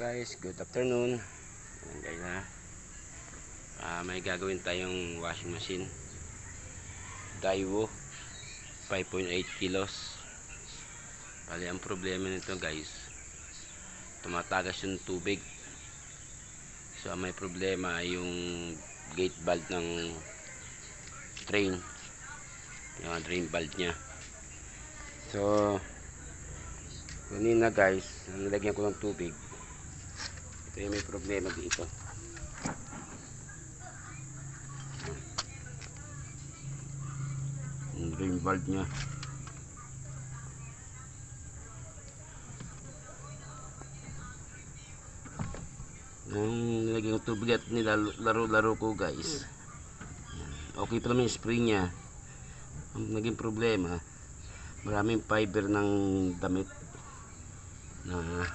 Guys, good afternoon. Ayan guys ha. May gagawin tayong washing machine Daiwo 5.8 kilos. Bali ang problema nito guys, tumatagas yung tubig. So may problema yung gate valve ng drain, yung drain valve nya. So kanina guys, nilagyan ko ng tubig. Ito yung may problema dito. Yung drain valve nya. Nung nilagyan ko tubig at nilalaro-laro ko guys, okay pa naman yung spray nya. Ang naging problema, maraming fiber ng damit na